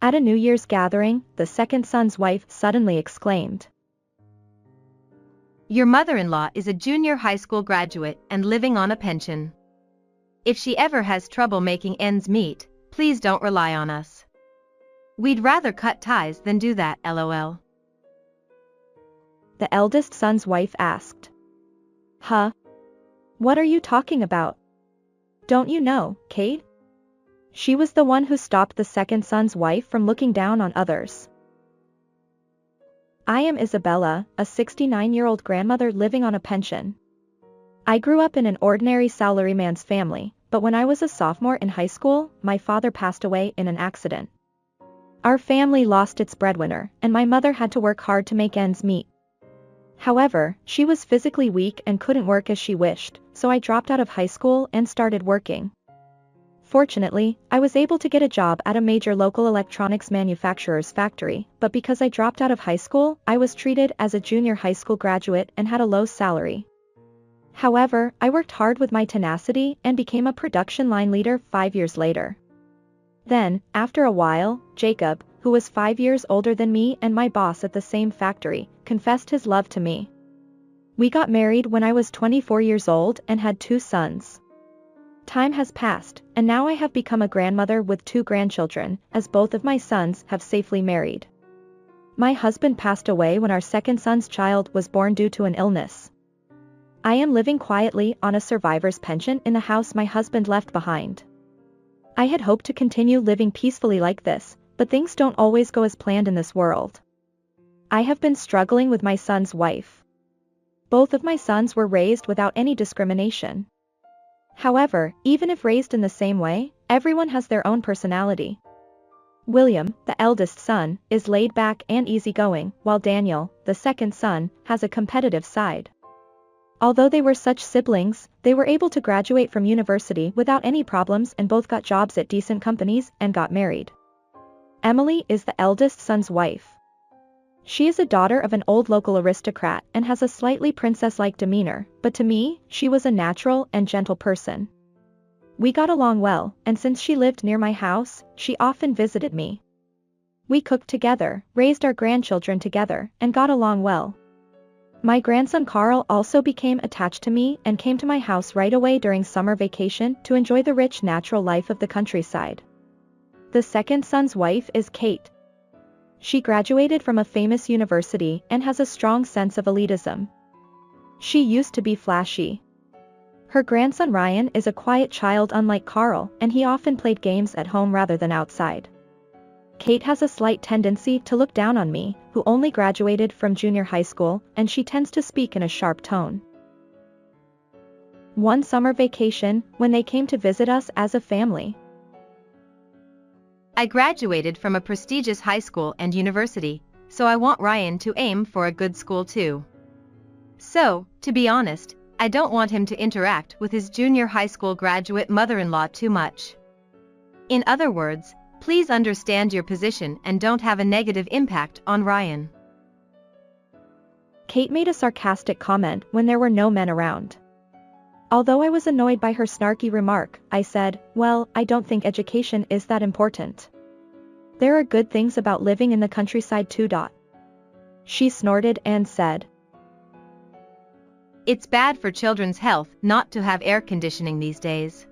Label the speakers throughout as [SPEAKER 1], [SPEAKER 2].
[SPEAKER 1] At a New Year's gathering, the second son's wife suddenly exclaimed,
[SPEAKER 2] "Your mother-in-law is a junior high school graduate and living on a pension. If she ever has trouble making ends meet, please don't rely on us. We'd rather cut ties than do that, lol."
[SPEAKER 1] The eldest son's wife asked, "Huh? What are you talking about? Don't you know, Kate?" She was the one who stopped the second son's wife from looking down on others. "I am Isabella, a 69-year-old grandmother living on a pension. I grew up in an ordinary salaryman's family, but when I was a sophomore in high school, my father passed away in an accident. Our family lost its breadwinner, and my mother had to work hard to make ends meet. However, she was physically weak and couldn't work as she wished, so I dropped out of high school and started working. Fortunately, I was able to get a job at a major local electronics manufacturer's factory, but because I dropped out of high school, I was treated as a junior high school graduate and had a low salary. However, I worked hard with my tenacity and became a production line leader 5 years later. Then, after a while, Jacob, who was 5 years older than me and my boss at the same factory, confessed his love to me. We got married when I was 24 years old and had 2 sons. Time has passed, and now I have become a grandmother with 2 grandchildren, as both of my sons have safely married. My husband passed away when our second son's child was born due to an illness. I am living quietly on a survivor's pension in the house my husband left behind. I had hoped to continue living peacefully like this, but things don't always go as planned in this world. I have been struggling with my son's wife. Both of my sons were raised without any discrimination. However, even if raised in the same way, everyone has their own personality. William, the eldest son, is laid back and easygoing, while Daniel, the second son, has a competitive side. Although they were such siblings, they were able to graduate from university without any problems and both got jobs at decent companies and got married. Emily is the eldest son's wife. She is a daughter of an old local aristocrat and has a slightly princess-like demeanor, but to me, she was a natural and gentle person. We got along well, and since she lived near my house, she often visited me. We cooked together, raised our grandchildren together, and got along well. My grandson Carl also became attached to me and came to my house right away during summer vacation to enjoy the rich natural life of the countryside. The second son's wife is Kate. She graduated from a famous university and has a strong sense of elitism. She used to be flashy. Her grandson Ryan is a quiet child unlike Carl, and he often played games at home rather than outside. Kate has a slight tendency to look down on me, who only graduated from junior high school, and she tends to speak in a sharp tone. One summer vacation, when they came to visit us as a family.
[SPEAKER 2] "I graduated from a prestigious high school and university, so I want Ryan to aim for a good school too. So, to be honest, I don't want him to interact with his junior high school graduate mother-in-law too much. In other words, please understand your position and don't have a negative impact on Ryan."
[SPEAKER 1] Kate made a sarcastic comment when there were no men around. Although I was annoyed by her snarky remark, I said, "Well, I don't think education is that important. There are good things about living in the countryside too." She snorted and said,
[SPEAKER 2] "It's bad for children's health not to have air conditioning these days.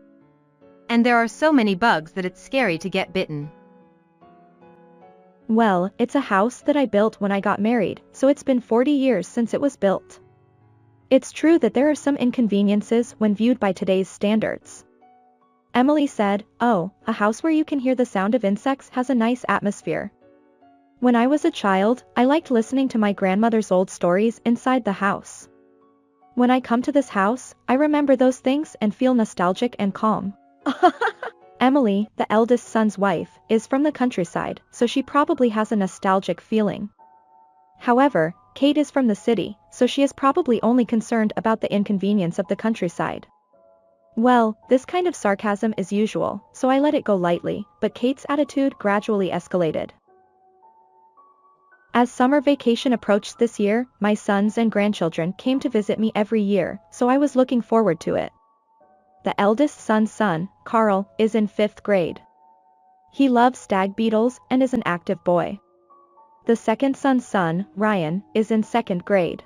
[SPEAKER 2] And there are so many bugs that it's scary to get bitten."
[SPEAKER 1] "Well, it's a house that I built when I got married, so it's been 40 years since it was built. It's true that there are some inconveniences when viewed by today's standards." Emily said, "Oh, a house where you can hear the sound of insects has a nice atmosphere. When I was a child, I liked listening to my grandmother's old stories inside the house. When I come to this house, I remember those things and feel nostalgic and calm." Emily, the eldest son's wife, is from the countryside, so she probably has a nostalgic feeling. However, Kate is from the city, so she is probably only concerned about the inconvenience of the countryside. Well, this kind of sarcasm is usual, so I let it go lightly, but Kate's attitude gradually escalated. As summer vacation approached this year, my sons and grandchildren came to visit me every year, so I was looking forward to it. The eldest son's son, Carl, is in 5th grade. He loves stag beetles and is an active boy. The second son's son, Ryan, is in second grade.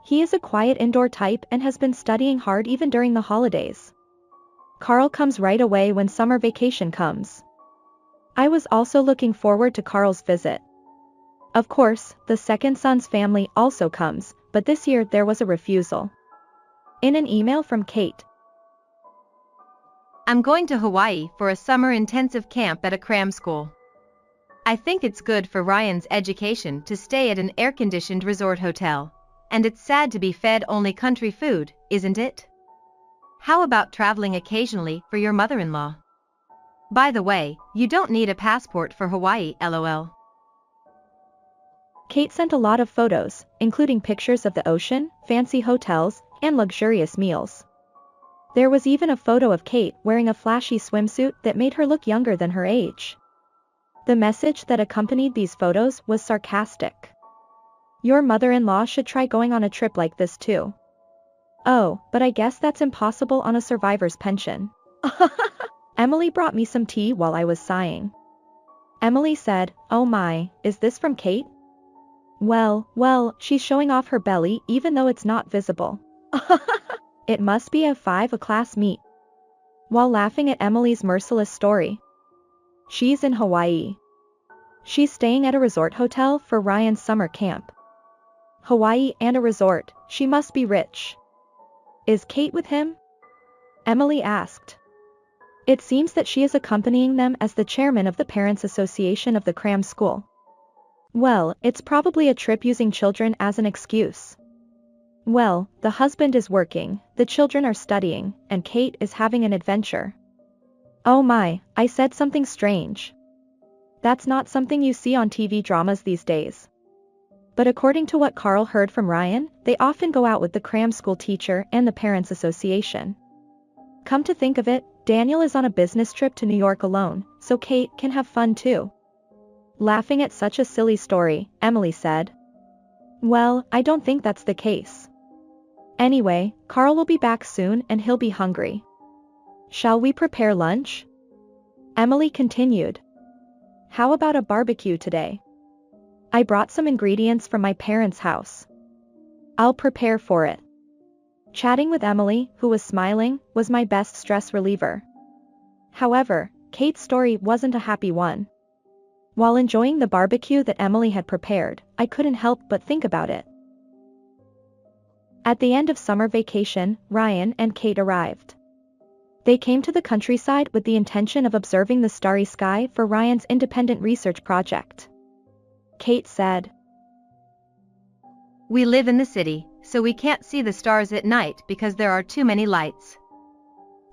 [SPEAKER 1] He is a quiet indoor type and has been studying hard even during the holidays. Carl comes right away when summer vacation comes. I was also looking forward to Carl's visit. Of course, the second son's family also comes, but this year there was a refusal. In an email from Kate.
[SPEAKER 2] I'm going to Hawaii for a summer intensive camp at a cram school. I think it's good for Ryan's education to stay at an air-conditioned resort hotel, and it's sad to be fed only country food, isn't it? How about traveling occasionally for your mother-in-law? By the way, you don't need a passport for Hawaii, lol.
[SPEAKER 1] Kate sent a lot of photos, including pictures of the ocean, fancy hotels, and luxurious meals. There was even a photo of Kate wearing a flashy swimsuit that made her look younger than her age. The message that accompanied these photos was sarcastic. Your mother-in-law should try going on a trip like this too. Oh, but I guess that's impossible on a survivor's pension. Emily brought me some tea while I was sighing. Emily said, "Oh my, is this from Kate?" Well, she's showing off her belly even though it's not visible. It must be a 5 class meet. While laughing at Emily's merciless story. She's in Hawaii. She's staying at a resort hotel for Ryan's summer camp. Hawaii and a resort, she must be rich. Is Kate with him? Emily asked. It seems that she is accompanying them as the chairman of the Parents Association of the cram school. Well, it's probably a trip using children as an excuse. Well, the husband is working, the children are studying, and Kate is having an adventure. Oh my, I said something strange. That's not something you see on TV dramas these days. But according to what Carl heard from Ryan, they often go out with the cram school teacher and the Parents Association. Come to think of it, Daniel is on a business trip to New York alone, so Kate can have fun too. Laughing at such a silly story, Emily said. Well, I don't think that's the case. Anyway, Carl will be back soon and he'll be hungry. Shall we prepare lunch? Emily continued. How about a barbecue today? I brought some ingredients from my parents' house. I'll prepare for it. Chatting with Emily, who was smiling, was my best stress reliever. However, Kate's story wasn't a happy one. While enjoying the barbecue that Emily had prepared, I couldn't help but think about it. At the end of summer vacation, Ryan and Kate arrived. They came to the countryside with the intention of observing the starry sky for Ryan's independent research project. Kate said,
[SPEAKER 2] We live in the city, so we can't see the stars at night because there are too many lights.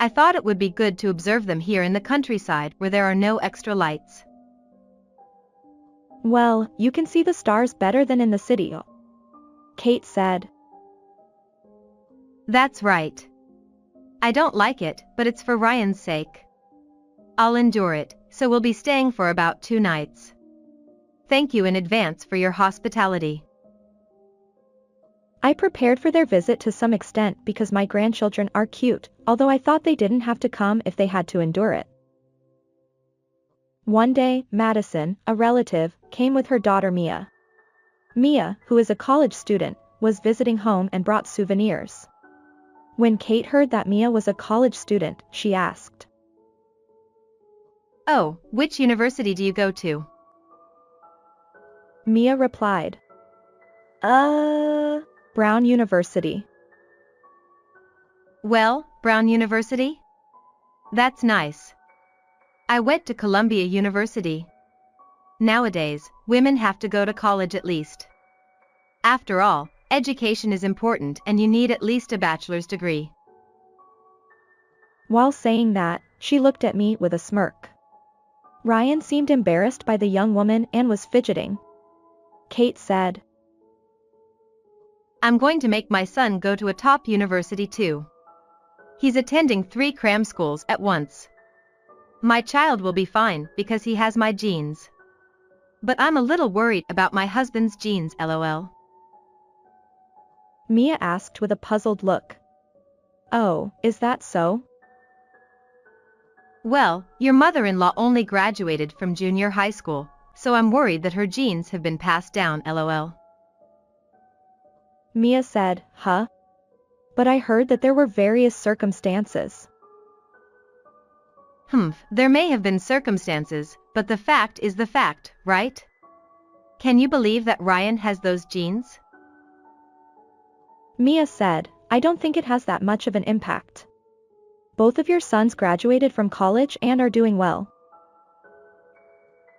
[SPEAKER 2] I thought it would be good to observe them here in the countryside where there are no extra lights.
[SPEAKER 1] Well, you can see the stars better than in the city, Kate said.
[SPEAKER 2] That's right. I don't like it, but it's for Ryan's sake. I'll endure it, so we'll be staying for about 2 nights. Thank you in advance for your hospitality.
[SPEAKER 1] I prepared for their visit to some extent because my grandchildren are cute, although I thought they didn't have to come if they had to endure it. One day, Madison, a relative, came with her daughter Mia. Mia, who is a college student, was visiting home and brought souvenirs. When Kate heard that Mia was a college student, she asked,
[SPEAKER 2] Oh, which university do you go to?
[SPEAKER 1] Mia replied, Brown University.
[SPEAKER 2] Well, Brown University? That's nice. I went to Columbia University. Nowadays, women have to go to college at least. After all, education is important and you need at least a bachelor's degree.
[SPEAKER 1] While saying that, she looked at me with a smirk. Ryan seemed embarrassed by the young woman and was fidgeting. Kate said,
[SPEAKER 2] I'm going to make my son go to a top university too. He's attending 3 cram schools at once. My child will be fine because he has my genes. But I'm a little worried about my husband's genes, lol.
[SPEAKER 1] Mia asked with a puzzled look. Oh, is that so?
[SPEAKER 2] Well, your mother-in-law only graduated from junior high school, so I'm worried that her genes have been passed down, lol.
[SPEAKER 1] Mia said, huh? But I heard that there were various circumstances.
[SPEAKER 2] There may have been circumstances, but the fact is the fact, right? Can you believe that Ryan has those genes?
[SPEAKER 1] Mia said, I don't think it has that much of an impact. Both of your sons graduated from college and are doing well.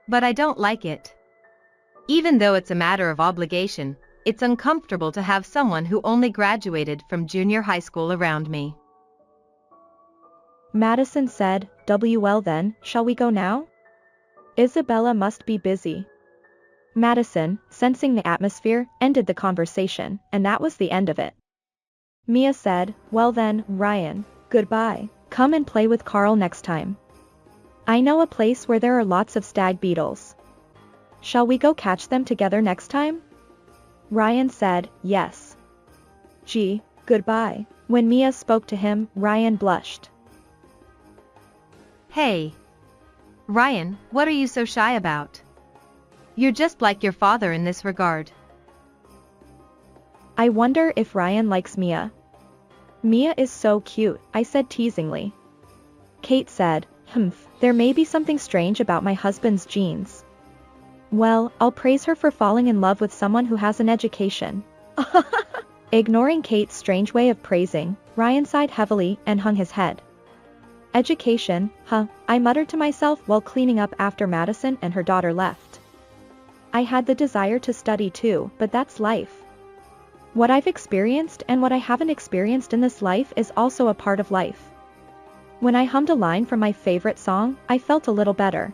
[SPEAKER 2] But I don't like it. Even though it's a matter of obligation, it's uncomfortable to have someone who only graduated from junior high school around me.
[SPEAKER 1] Madison said, well then, shall we go now? Isabella must be busy. Madison, sensing the atmosphere, ended the conversation, and that was the end of it. Mia said, well then, Ryan, goodbye. Come and play with Carl next time. I know a place where there are lots of stag beetles. Shall we go catch them together next time? Ryan said, yes. Gee, goodbye. When Mia spoke to him, Ryan blushed.
[SPEAKER 2] Hey. Ryan, what are you so shy about? You're just like your father in this regard.
[SPEAKER 1] I wonder if Ryan likes Mia. Mia is so cute, I said teasingly. Kate said, there may be something strange about my husband's genes. Well, I'll praise her for falling in love with someone who has an education. Ignoring Kate's strange way of praising, Ryan sighed heavily and hung his head. Education, I muttered to myself while cleaning up after Madison and her daughter left. I had the desire to study too, but that's life. What I've experienced and what I haven't experienced in this life is also a part of life. When I hummed a line from my favorite song, I felt a little better.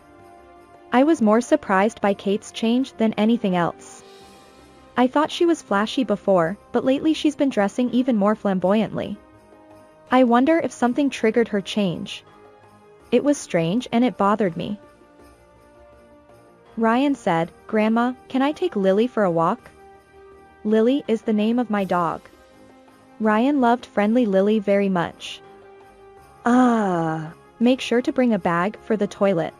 [SPEAKER 1] I was more surprised by Kate's change than anything else. I thought she was flashy before, but lately she's been dressing even more flamboyantly. I wonder if something triggered her change. It was strange and it bothered me. Ryan said, Grandma, can I take Lily for a walk? Lily is the name of my dog. Ryan loved friendly Lily very much. Make sure to bring a bag for the toilet.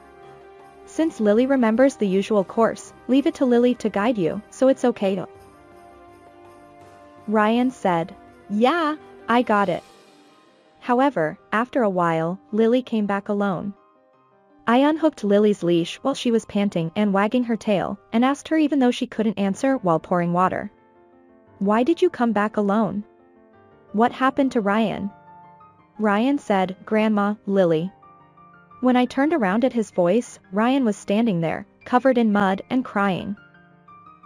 [SPEAKER 1] Since Lily remembers the usual course, leave it to Lily to guide you, so it's okay. Ryan said, yeah, I got it. However, after a while, Lily came back alone. I unhooked Lily's leash while she was panting and wagging her tail, and asked her even though she couldn't answer while pouring water. Why did you come back alone? What happened to Ryan? Ryan said, Grandma, Lily. When I turned around at his voice, Ryan was standing there, covered in mud and crying.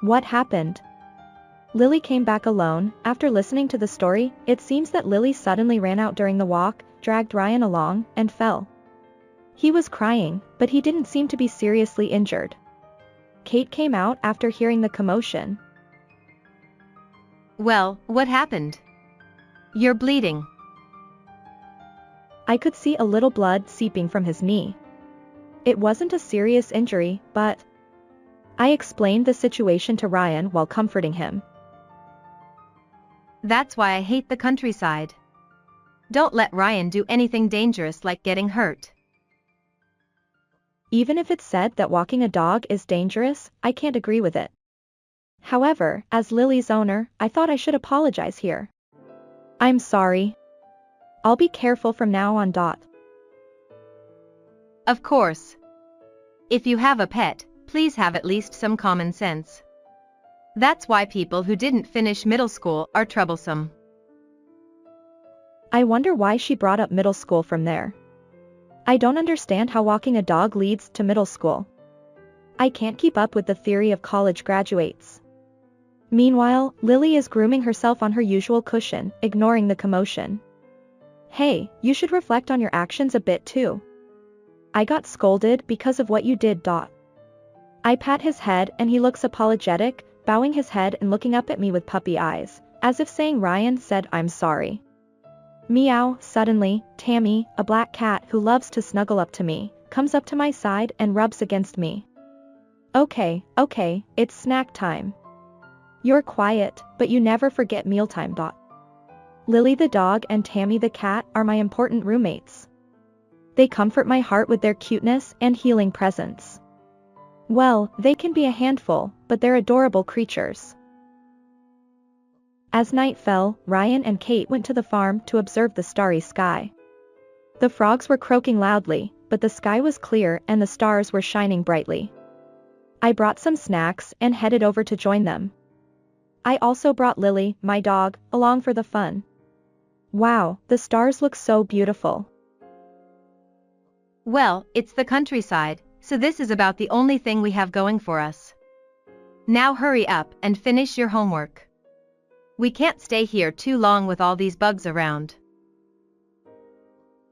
[SPEAKER 1] What happened? Lily came back alone. After listening to the story, it seems that Lily suddenly ran out during the walk, dragged Ryan along, and fell. He was crying, but he didn't seem to be seriously injured. Kate came out after hearing the commotion.
[SPEAKER 2] Well, what happened? You're bleeding.
[SPEAKER 1] I could see a little blood seeping from his knee. It wasn't a serious injury, but... I explained the situation to Ryan while comforting him.
[SPEAKER 2] That's why I hate the countryside. Don't let Ryan do anything dangerous like getting hurt.
[SPEAKER 1] Even if it's said that walking a dog is dangerous, I can't agree with it. However, as Lily's owner, I thought I should apologize here. I'm sorry. I'll be careful from now on.
[SPEAKER 2] Of course. If you have a pet, please have at least some common sense. That's why people who didn't finish middle school are troublesome.
[SPEAKER 1] I wonder why she brought up middle school from there. I don't understand how walking a dog leads to middle school. I can't keep up with the theory of college graduates. Meanwhile, Lily is grooming herself on her usual cushion, ignoring the commotion. Hey, you should reflect on your actions a bit too. I got scolded because of what you did. I pat his head and he looks apologetic, bowing his head and looking up at me with puppy eyes, as if saying Ryan said I'm sorry. Meow. Suddenly, Tammy, a black cat who loves to snuggle up to me, comes up to my side and rubs against me. Okay, it's snack time. You're quiet, but you never forget mealtime. Lily the dog and Tammy the cat are my important roommates. They comfort my heart with their cuteness and healing presence. Well, they can be a handful, but they're adorable creatures. As night fell, Ryan and Kate went to the farm to observe the starry sky. The frogs were croaking loudly, but the sky was clear and the stars were shining brightly. I brought some snacks and headed over to join them. I also brought Lily, my dog, along for the fun. Wow, the stars look so beautiful.
[SPEAKER 2] Well, it's the countryside, so this is about the only thing we have going for us. Now hurry up and finish your homework. We can't stay here too long with all these bugs around.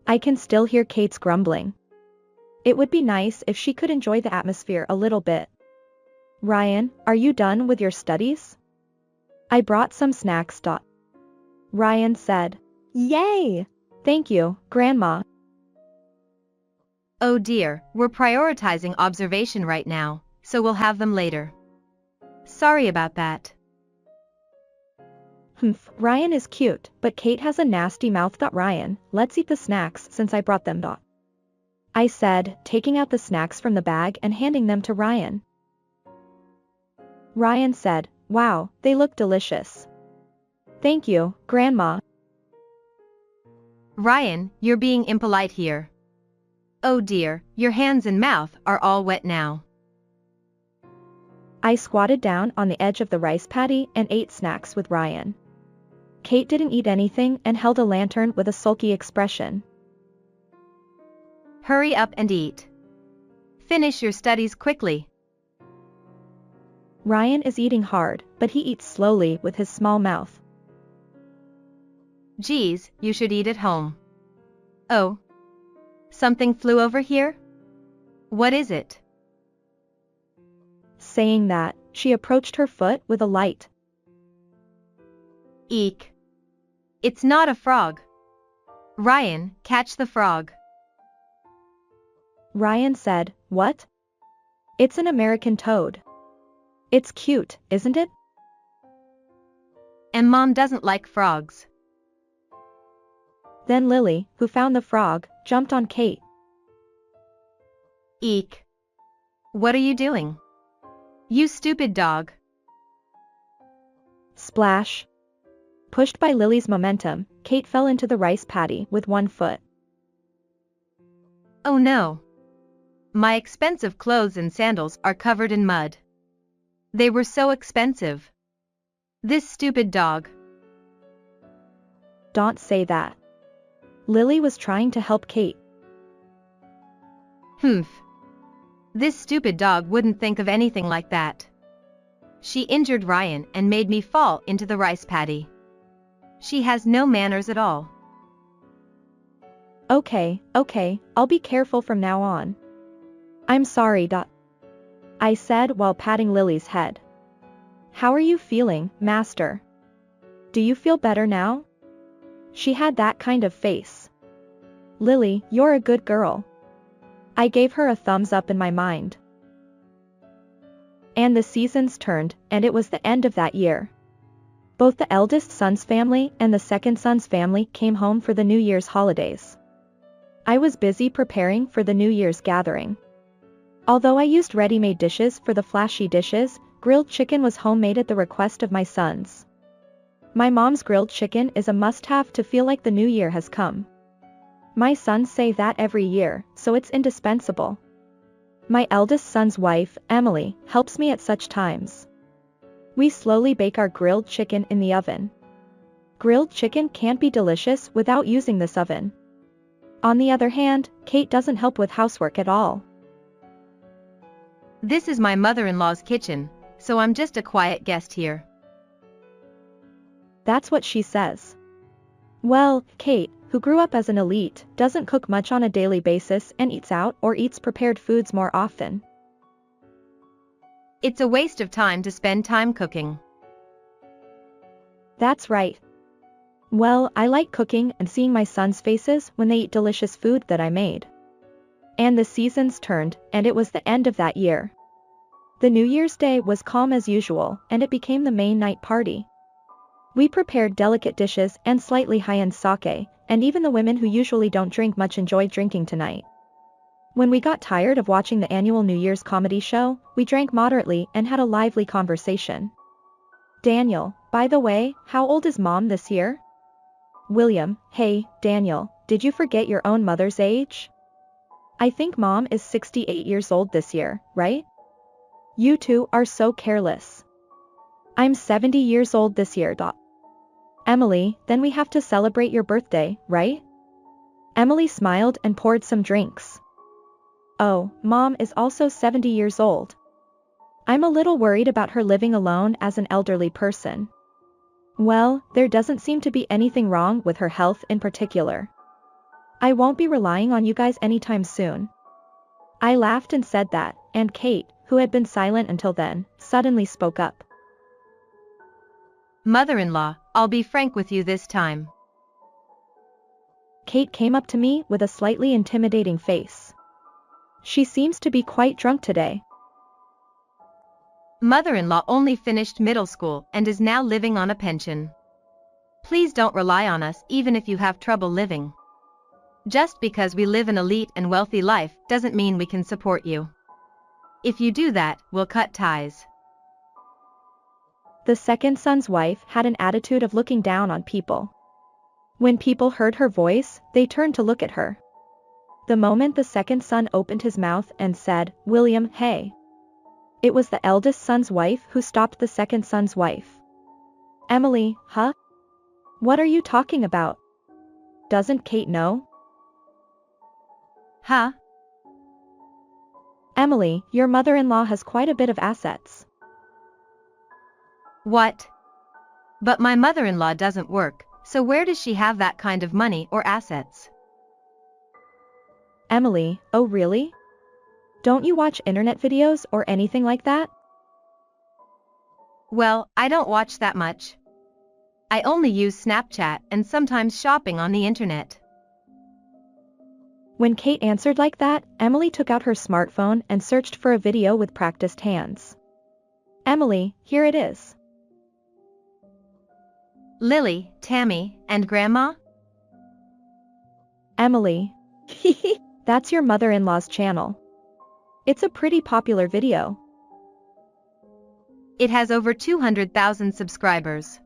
[SPEAKER 1] I can still hear Kate's grumbling. It would be nice if she could enjoy the atmosphere a little bit. Ryan, are you done with your studies? I brought some snacks. Ryan said. Yay! Thank you, Grandma.
[SPEAKER 2] Oh dear, we're prioritizing observation right now, so we'll have them later. Sorry about that.
[SPEAKER 1] Ryan is cute, but Kate has a nasty mouth. Ryan, let's eat the snacks since I brought them. I said, taking out the snacks from the bag and handing them to Ryan. Ryan said, wow, they look delicious. Thank you, Grandma.
[SPEAKER 2] Ryan, you're being impolite here. Oh dear, your hands and mouth are all wet now.
[SPEAKER 1] I squatted down on the edge of the rice paddy and ate snacks with Ryan. Kate didn't eat anything and held a lantern with a sulky expression.
[SPEAKER 2] Hurry up and eat. Finish your studies quickly.
[SPEAKER 1] Ryan is eating hard, but he eats slowly with his small mouth.
[SPEAKER 2] Geez, you should eat at home. Oh. Something flew over here? What is it?
[SPEAKER 1] Saying that, she approached her foot with a light.
[SPEAKER 2] Eek. It's not a frog. Ryan, catch the frog.
[SPEAKER 1] Ryan said, what? It's an American toad. It's cute, isn't it?
[SPEAKER 2] And Mom doesn't like frogs.
[SPEAKER 1] Then Lily, who found the frog, jumped on Kate.
[SPEAKER 2] Eek. What are you doing? You stupid dog.
[SPEAKER 1] Splash. Pushed by Lily's momentum, Kate fell into the rice paddy with one foot.
[SPEAKER 2] Oh no. My expensive clothes and sandals are covered in mud. They were so expensive. This stupid dog.
[SPEAKER 1] Don't say that. Lily was trying to help Kate.
[SPEAKER 2] This stupid dog wouldn't think of anything like that. She injured Ryan and made me fall into the rice paddy. She has no manners at all.
[SPEAKER 1] Okay, I'll be careful from now on. I'm sorry. I said while patting Lily's head. How are you feeling, Master? Do you feel better now? She had that kind of face. Lily, you're a good girl. I gave her a thumbs up in my mind. And the seasons turned, and it was the end of that year. Both the eldest son's family and the second son's family came home for the New Year's holidays. I was busy preparing for the New Year's gathering. Although I used ready-made dishes for the flashy dishes, grilled chicken was homemade at the request of my sons. My mom's grilled chicken is a must-have to feel like the new year has come. My sons say that every year, so it's indispensable. My eldest son's wife, Emily, helps me at such times. We slowly bake our grilled chicken in the oven. Grilled chicken can't be delicious without using this oven. On the other hand, Kate doesn't help with housework at all.
[SPEAKER 2] This is my mother-in-law's kitchen, so I'm just a quiet guest here.
[SPEAKER 1] That's what she says. Well, Kate, who grew up as an elite, doesn't cook much on a daily basis and eats out or eats prepared foods more often.
[SPEAKER 2] It's a waste of time to spend time cooking.
[SPEAKER 1] That's right. Well, I like cooking and seeing my sons' faces when they eat delicious food that I made. And the seasons turned, and it was the end of that year. The New Year's Day was calm as usual, and it became the main night party. We prepared delicate dishes and slightly high-end sake, and even the women who usually don't drink much enjoyed drinking tonight. When we got tired of watching the annual New Year's comedy show, we drank moderately and had a lively conversation. Daniel, by the way, how old is Mom this year? William, hey, Daniel, did you forget your own mother's age? I think Mom is 68 years old this year, right? You two are so careless. I'm 70 years old this year. Emily, then we have to celebrate your birthday, right? Emily smiled and poured some drinks. Oh, Mom is also 70 years old. I'm a little worried about her living alone as an elderly person. Well, there doesn't seem to be anything wrong with her health in particular. I won't be relying on you guys anytime soon. I laughed and said that, and Kate, who had been silent until then, suddenly spoke up.
[SPEAKER 2] Mother-in-law, I'll be frank with you this time.
[SPEAKER 1] Kate came up to me with a slightly intimidating face. She seems to be quite drunk today.
[SPEAKER 2] Mother-in-law only finished middle school and is now living on a pension. Please don't rely on us even if you have trouble living. Just because we live an elite and wealthy life doesn't mean we can support you. If you do that, we'll cut ties.
[SPEAKER 1] The second son's wife had an attitude of looking down on people. When people heard her voice, they turned to look at her. The moment the second son opened his mouth and said, "William, hey." It was the eldest son's wife who stopped the second son's wife. Emily, huh? What are you talking about? Doesn't Kate know?
[SPEAKER 2] Huh?
[SPEAKER 1] Emily, your mother-in-law has quite a bit of assets.
[SPEAKER 2] What? But my mother-in-law doesn't work, so where does she have that kind of money or assets?
[SPEAKER 1] Emily, oh really? Don't you watch internet videos or anything like that?
[SPEAKER 2] Well, I don't watch that much. I only use Snapchat and sometimes shopping on the internet.
[SPEAKER 1] When Kate answered like that, Emily took out her smartphone and searched for a video with practiced hands. Emily, here it is.
[SPEAKER 2] Lily, Tammy, and Grandma?
[SPEAKER 1] Emily. That's your mother-in-law's channel. It's a pretty popular video.
[SPEAKER 2] It has over 200,000 subscribers.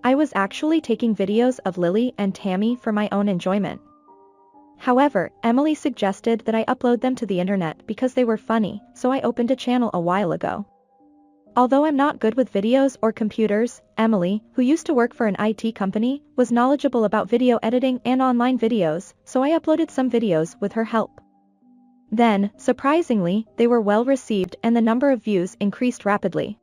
[SPEAKER 1] I was actually taking videos of Lily and Tammy for my own enjoyment. However, Emily suggested that I upload them to the internet because they were funny, so I opened a channel a while ago. Although I'm not good with videos or computers, Emily, who used to work for an IT company, was knowledgeable about video editing and online videos, so I uploaded some videos with her help. Then, surprisingly, they were well received and the number of views increased rapidly.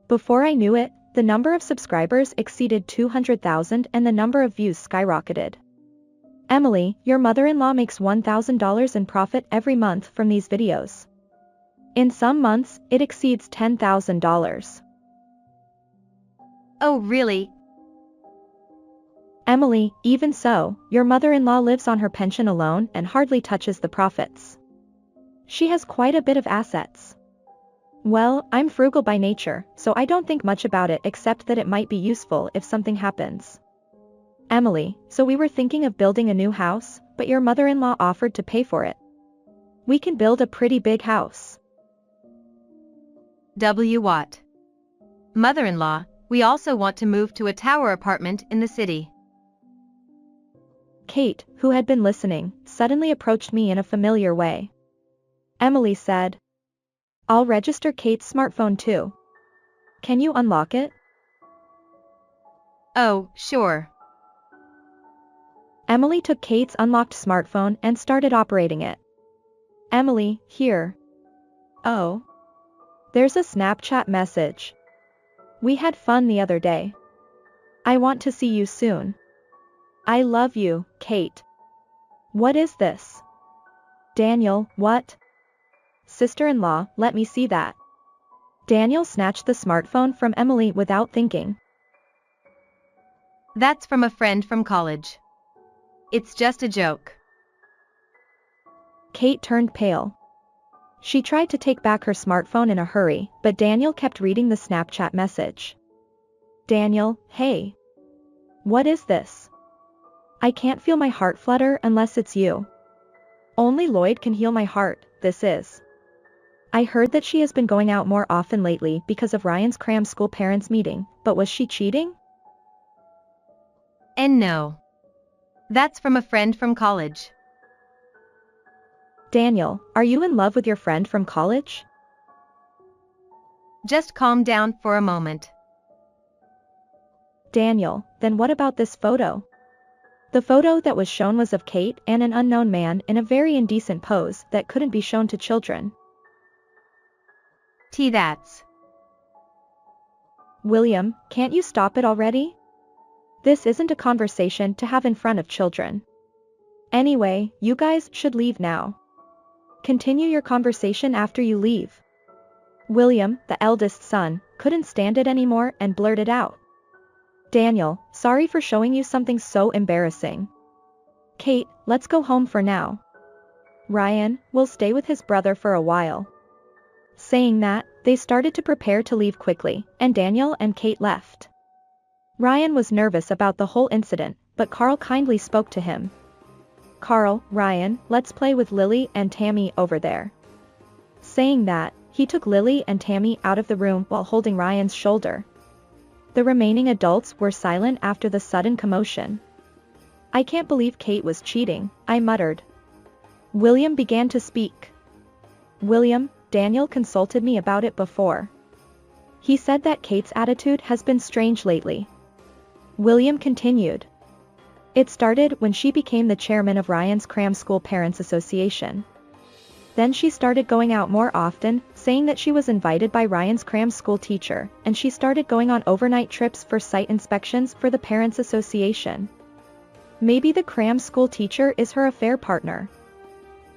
[SPEAKER 1] Before I knew it, the number of subscribers exceeded 200,000 and the number of views skyrocketed. Emily, your mother-in-law makes $1,000 in profit every month from these videos. In some months, it exceeds $10,000.
[SPEAKER 2] Oh really?
[SPEAKER 1] Emily, even so, your mother-in-law lives on her pension alone and hardly touches the profits. She has quite a bit of assets. Well, I'm frugal by nature, so I don't think much about it except that it might be useful if something happens. Emily, so we were thinking of building a new house, but your mother-in-law offered to pay for it. We can build a pretty big house.
[SPEAKER 2] What? Mother-in-law, we also want to move to a tower apartment in the city.
[SPEAKER 1] Kate, who had been listening, suddenly approached me in a familiar way. Emily said, "I'll register Kate's smartphone too. Can you unlock it?"
[SPEAKER 2] Oh, sure.
[SPEAKER 1] Emily took Kate's unlocked smartphone and started operating it. Emily, here. Oh. There's a Snapchat message. We had fun the other day. I want to see you soon. I love you, Kate. What is this? Daniel, what? Sister-in-law, let me see that. Daniel snatched the smartphone from Emily without thinking.
[SPEAKER 2] That's from a friend from college. It's just a joke.
[SPEAKER 1] Kate turned pale. She tried to take back her smartphone in a hurry, but Daniel kept reading the Snapchat message. Daniel, hey. What is this? I can't feel my heart flutter unless it's you. Only Lloyd can heal my heart, this is. I heard that she has been going out more often lately because of Ryan's cram school parents meeting, but was she cheating?
[SPEAKER 2] And no. That's from a friend from college.
[SPEAKER 1] Daniel, are you in love with your friend from college?
[SPEAKER 2] Just calm down for a moment.
[SPEAKER 1] Daniel, then what about this photo? The photo that was shown was of Kate and an unknown man in a very indecent pose that couldn't be shown to children.
[SPEAKER 2] That's.
[SPEAKER 1] William, can't you stop it already? This isn't a conversation to have in front of children. Anyway, you guys should leave now. Continue your conversation after you leave. William, the eldest son, couldn't stand it anymore and blurted out. Daniel, sorry for showing you something so embarrassing. Kate, let's go home for now. Ryan will stay with his brother for a while. Saying that, they started to prepare to leave quickly, and Daniel and Kate left. Ryan was nervous about the whole incident, but Carl kindly spoke to him. Carl, Ryan, let's play with Lily and Tammy over there. Saying that, he took Lily and Tammy out of the room while holding Ryan's shoulder. The remaining adults were silent after the sudden commotion. I can't believe Kate was cheating, I muttered. William began to speak. William, Daniel consulted me about it before. He said that Kate's attitude has been strange lately. William continued. It started when she became the chairman of Ryan's Cram School Parents Association. Then she started going out more often, saying that she was invited by Ryan's cram school teacher, and she started going on overnight trips for site inspections for the Parents Association. Maybe the cram school teacher is her affair partner.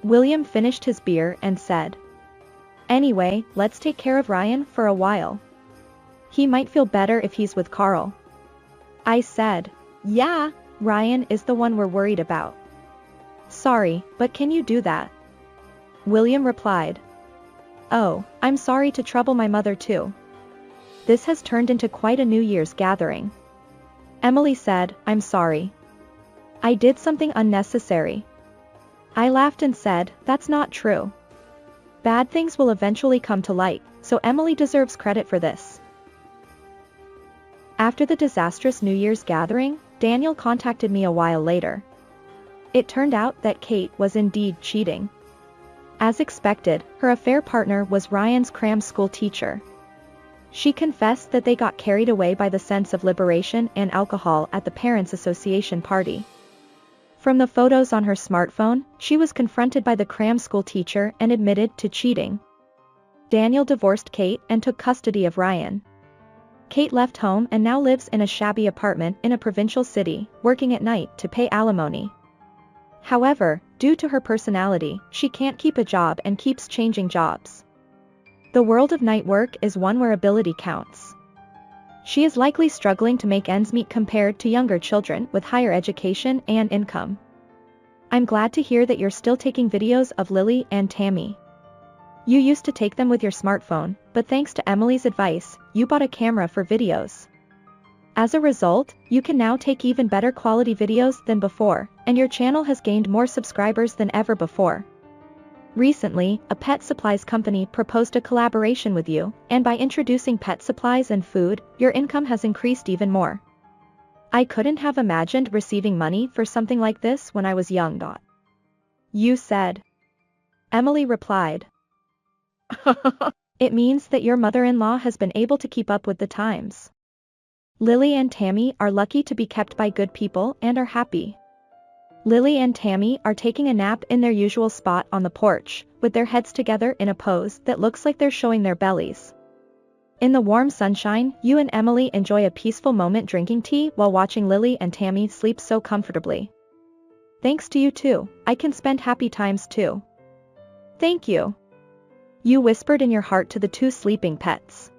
[SPEAKER 1] William finished his beer and said. Anyway, let's take care of Ryan for a while. He might feel better if he's with Carl. I said. Yeah, Ryan is the one we're worried about. Sorry, but can you do that? William replied. Oh, I'm sorry to trouble my mother too. This has turned into quite a New Year's gathering. Emily said, I'm sorry. I did something unnecessary. I laughed and said, that's not true. Bad things will eventually come to light, so Emily deserves credit for this. After the disastrous New Year's gathering, Daniel contacted me a while later. It turned out that Kate was indeed cheating. As expected, her affair partner was Ryan's cram school teacher. She confessed that they got carried away by the sense of liberation and alcohol at the Parents Association party. From the photos on her smartphone, she was confronted by the cram school teacher and admitted to cheating. Daniel divorced Kate and took custody of Ryan. Kate left home and now lives in a shabby apartment in a provincial city, working at night to pay alimony. However, due to her personality, she can't keep a job and keeps changing jobs. The world of night work is one where ability counts. She is likely struggling to make ends meet compared to younger children with higher education and income. I'm glad to hear that you're still taking videos of Lily and Tammy. You used to take them with your smartphone, but thanks to Emily's advice, you bought a camera for videos. As a result, you can now take even better quality videos than before, and your channel has gained more subscribers than ever before. Recently, a pet supplies company proposed a collaboration with you, and by introducing pet supplies and food, your income has increased even more. I couldn't have imagined receiving money for something like this when I was young. You said. Emily replied. It means that your mother-in-law has been able to keep up with the times. Lily and Tammy are lucky to be kept by good people and are happy. Lily and Tammy are taking a nap in their usual spot on the porch, with their heads together in a pose that looks like they're showing their bellies. In the warm sunshine, you and Emily enjoy a peaceful moment drinking tea while watching Lily and Tammy sleep so comfortably. Thanks to you too, I can spend happy times too. Thank you. You whispered in your heart to the two sleeping pets.